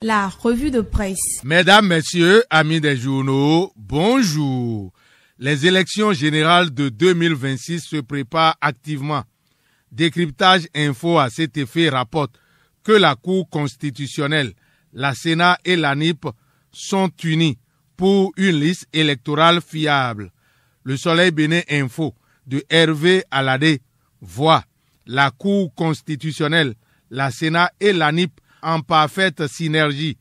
La revue de presse. Mesdames, Messieurs, amis des journaux, bonjour. Les élections générales de 2026 se préparent activement. Décryptage Info à cet effet rapporte que la Cour constitutionnelle, la Sénat et l'ANIP sont unis pour une liste électorale fiable. Le Soleil Bénin Info de Hervé Aladé voit la Cour constitutionnelle, la Sénat et l'ANIP en parfaite synergie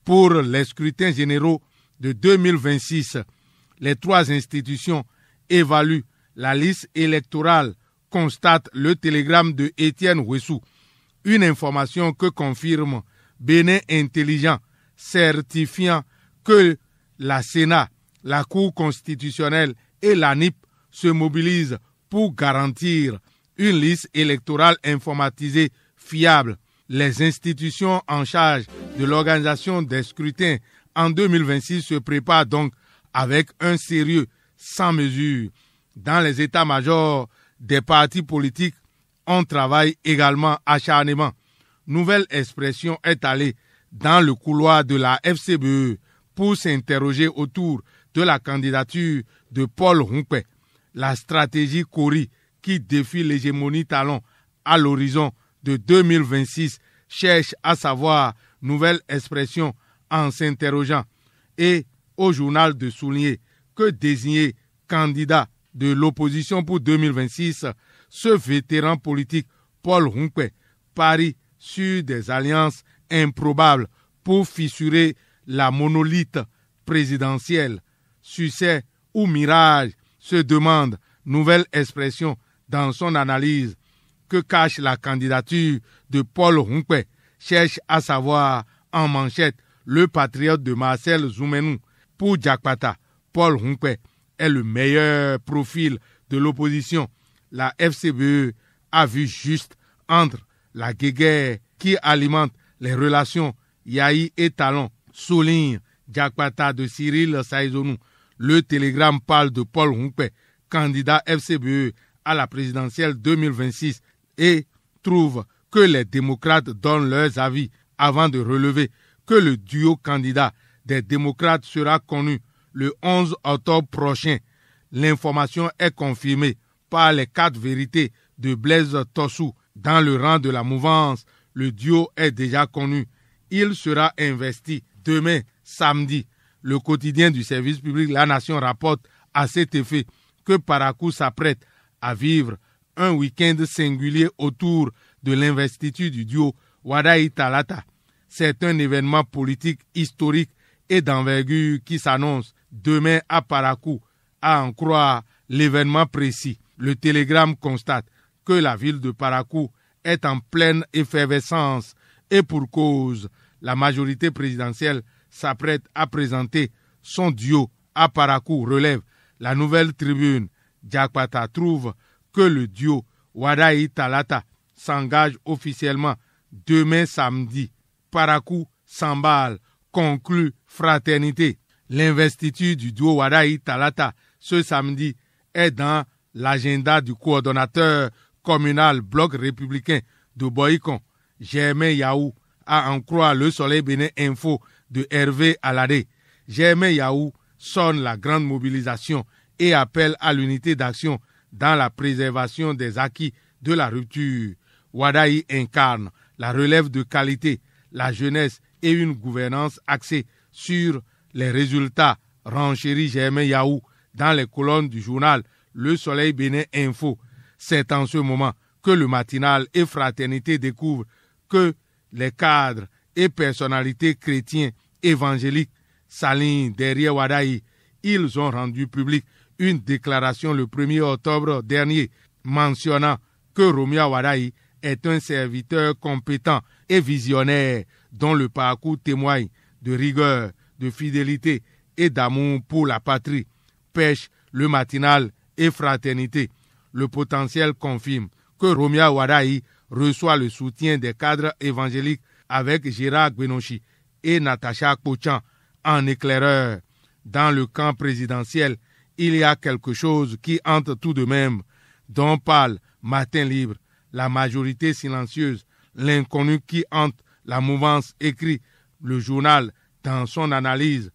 pour les scrutins généraux de 2026. Les trois institutions évaluent la liste électorale, constate le télégramme de Étienne Ouessou. Une information que confirme Bénin Intelligent, certifiant que la Sénat, la Cour constitutionnelle et l'ANIP se mobilisent pour garantir une liste électorale informatisée fiable. Les institutions en charge de l'organisation des scrutins en 2026 se préparent donc avec un sérieux sans mesure. Dans les états-majors des partis politiques, on travaille également acharnement. Nouvelle Expression est allée dans le couloir de la FCBE pour s'interroger autour de la candidature de Paul Hunkwe. La stratégie Cori qui défie l'hégémonie talon à l'horizon de 2026 cherche à savoir Nouvelle Expression en s'interrogeant et au journal de souligner que désigner candidat de l'opposition pour 2026, ce vétéran politique Paul Hunkwe parie sur des alliances improbables pour fissurer la monolithe présidentielle. Succès ou mirage, se demande Nouvelle Expression dans son analyse. Que cache la candidature de Paul Hunkwe, cherche à savoir en manchette le patriote de Marcel Zoumenou. Pour Jakpata, Paul Hunkwe est le meilleur profil de l'opposition. La FCBE a vu juste entre la guéguerre qui alimente les relations Yahi et Talon, souligne Jakpata de Cyril Saïzonou. Le télégramme parle de Paul Hunkwe, candidat FCBE à la présidentielle 2026 et trouve que les démocrates donnent leurs avis avant de relever que le duo candidat des démocrates sera connu le 11 octobre prochain. L'information est confirmée par les 4 vérités de Blaise Tossou. Dans le rang de la mouvance, le duo est déjà connu. Il sera investi demain, samedi. Le quotidien du service public La Nation rapporte à cet effet que Parakou s'apprête à vivre un week-end singulier autour de l'investiture du duo Wadahi Talata. C'est un événement politique historique et d'envergure qui s'annonce demain à Parakou, à en croire l'événement précis. Le télégramme constate que la ville de Parakou est en pleine effervescence et pour cause, la majorité présidentielle s'apprête à présenter son duo à Parakou, relève la Nouvelle Tribune. Jakpata trouve que le duo Wadahi Talata s'engage officiellement demain samedi. Parakou s'emballe, conclut Fraternité. L'investiture du duo Wadahi Talata ce samedi est dans l'agenda du coordonnateur communal Bloc républicain de Boycon, Germain Yaou, à en croire le Soleil Bénin Info de Hervé Aladé. Germain Yaou sonne la grande mobilisation et appelle à l'unité d'action dans la préservation des acquis de la rupture. Wadahi incarne la relève de qualité, la jeunesse et une gouvernance axée sur les résultats, renchérit Germain Yaou dans les colonnes du journal Le Soleil Bénin Info. C'est en ce moment que le matinal et Fraternité découvrent que les cadres et personnalités chrétiens évangéliques s'alignent derrière Wadahi. Ils ont rendu public une déclaration le 1er octobre dernier mentionnant que Romia Wadahi est un serviteur compétent et visionnaire dont le parcours témoigne de rigueur, de fidélité et d'amour pour la patrie. Pêche le matinal et Fraternité. Le potentiel confirme que Romia Wadahi reçoit le soutien des cadres évangéliques avec Gérard Gbenochi et Natacha Kochan en éclaireur. Dans le camp présidentiel, il y a quelque chose qui entre tout de même, dont parle Matin Libre, la majorité silencieuse, l'inconnu qui hante la mouvance, écrit Le journal, dans son analyse,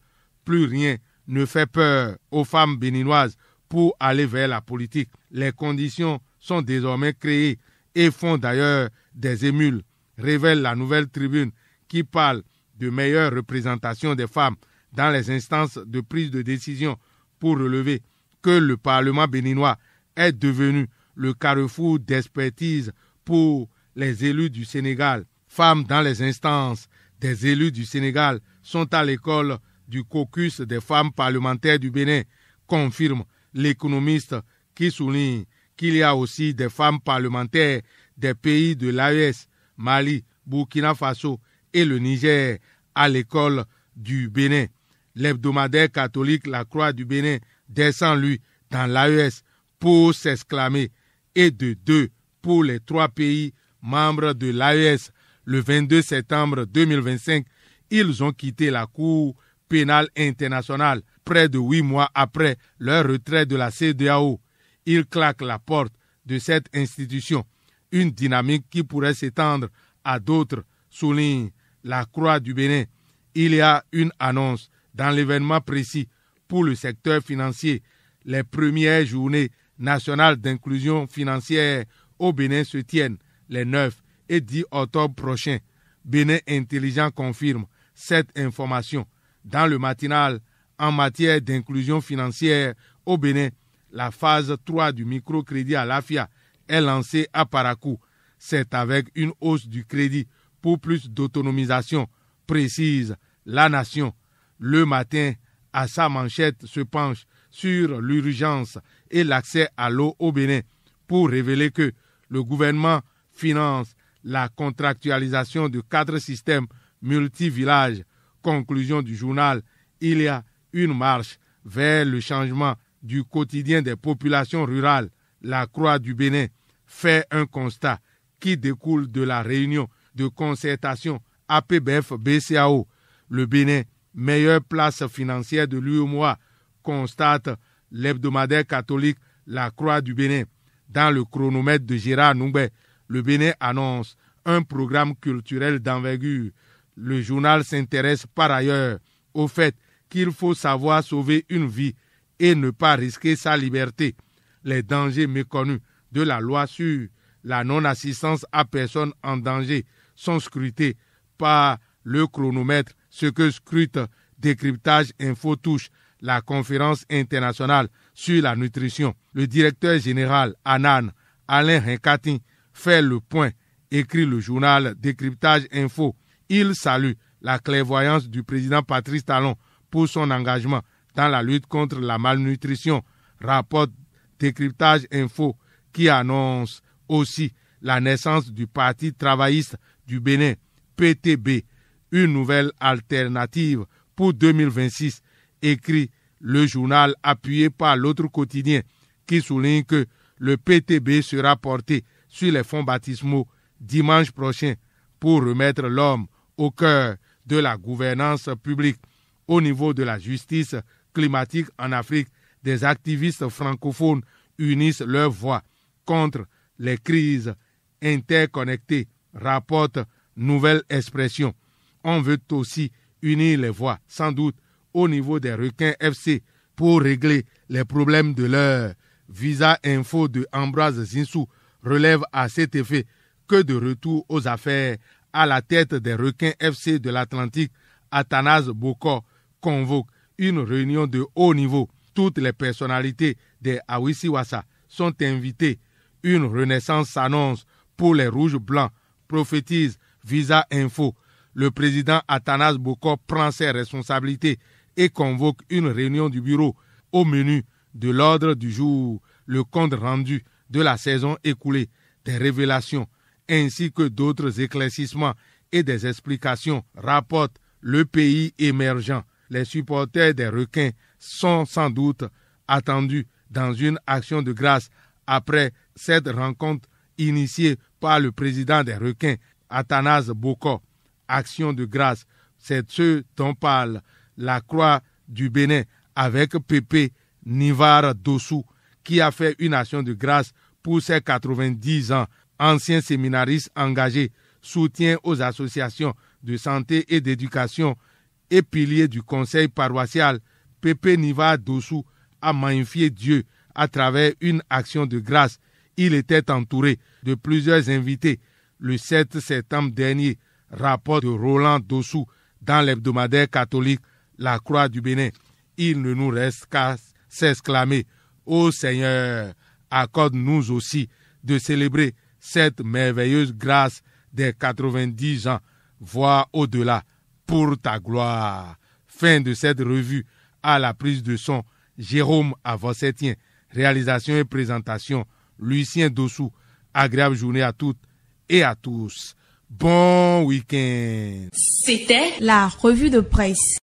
plus rien ne fait peur aux femmes béninoises pour aller vers la politique. Les conditions sont désormais créées et font d'ailleurs des émules, révèle la Nouvelle Tribune qui parle de meilleure représentation des femmes dans les instances de prise de décision pour relever que le Parlement béninois est devenu le carrefour d'expertise pour les élus du Sénégal. Femmes dans les instances des élus du Sénégal sont à l'école du caucus des femmes parlementaires du Bénin, confirme l'économiste qui souligne qu'il y a aussi des femmes parlementaires des pays de l'AES, Mali, Burkina Faso et le Niger à l'école du Bénin. L'hebdomadaire catholique La Croix du Bénin descend, lui, dans l'AES pour s'exclamer et de 2 pour les 3 pays membres de l'AES. Le 22 septembre 2025, ils ont quitté la Cour pénale internationale près de 8 mois après leur retrait de la CEDEAO. Ils claquent la porte de cette institution, une dynamique qui pourrait s'étendre à d'autres, souligne la Croix du Bénin. Il y a une annonce dans l'événement précis pour le secteur financier. Les premières journées nationales d'inclusion financière au Bénin se tiennent les 9 et 10 octobre prochains. Bénin Intelligent confirme cette information. Dans le matinal, en matière d'inclusion financière au Bénin, la phase 3 du microcrédit à l'AFIA est lancée à Parakou. C'est avec une hausse du crédit pour plus d'autonomisation, précise La Nation. Le matin, à sa manchette, se penche sur l'urgence et l'accès à l'eau au Bénin pour révéler que le gouvernement finance la contractualisation de 4 systèmes multi-villages. Conclusion du journal, il y a une marche vers le changement du quotidien des populations rurales. La Croix du Bénin fait un constat qui découle de la réunion de concertation APBF-BCAO. Le Bénin, meilleure place financière de l'UEMOA, constate l'hebdomadaire catholique La Croix du Bénin. Dans le chronomètre de Gérard Noumbé, le Bénin annonce un programme culturel d'envergure. Le journal s'intéresse par ailleurs au fait qu'il faut savoir sauver une vie et ne pas risquer sa liberté. Les dangers méconnus de la loi sur la non-assistance à personne en danger sont scrutés par le chronomètre, ce que scrute Décryptage Info touche la conférence internationale sur la nutrition. Le directeur général ANAN, Alain Hinkati, fait le point, écrit le journal Décryptage Info. Il salue la clairvoyance du président Patrice Talon pour son engagement dans la lutte contre la malnutrition, rapporte Décryptage Info, qui annonce aussi la naissance du Parti travailliste du Bénin, PTB, une nouvelle alternative pour 2026, écrit le journal appuyé par l'autre quotidien qui souligne que le PTB sera porté sur les fonds baptismaux dimanche prochain pour remettre l'homme au cœur de la gouvernance publique. Au niveau de la justice climatique en Afrique, des activistes francophones unissent leurs voix contre les crises interconnectées, rapporte Nouvelle Expression. On veut aussi unir les voix, sans doute, au niveau des requins FC pour régler les problèmes de l'heure. Visa Info de Ambroise Zinsou relève à cet effet que de retour aux affaires à la tête des requins FC de l'Atlantique, Athanase Bokor convoque une réunion de haut niveau. Toutes les personnalités des Awisiwasa sont invitées. Une renaissance s'annonce pour les rouges blancs, prophétise Visa Info. Le président Athanase Bokor prend ses responsabilités et convoque une réunion du bureau. Au menu de l'ordre du jour, le compte rendu de la saison écoulée, des révélations ainsi que d'autres éclaircissements et des explications, rapporte le pays émergent. Les supporters des requins sont sans doute attendus dans une action de grâce après cette rencontre initiée par le président des requins, Athanase Bokor. Action de grâce, c'est ce dont parle la Croix du Bénin avec Pépé Nivar Dossou, qui a fait une action de grâce pour ses 90 ans. Ancien séminariste engagé, soutien aux associations de santé et d'éducation et pilier du conseil paroissial, Pépé Niva Dossou a magnifié Dieu à travers une action de grâce. Il était entouré de plusieurs invités. Le 7 septembre dernier, rapport de Roland Dossou dans l'hebdomadaire catholique La Croix du Bénin. Il ne nous reste qu'à s'exclamer: ô Seigneur, accorde-nous aussi de célébrer cette merveilleuse grâce des 90 ans, voire au-delà, pour ta gloire. Fin de cette revue. À la prise de son, Jérôme Avossetien. Réalisation et présentation, Lucien Dossou. Agréable journée à toutes et à tous. Bon week-end. C'était la revue de presse.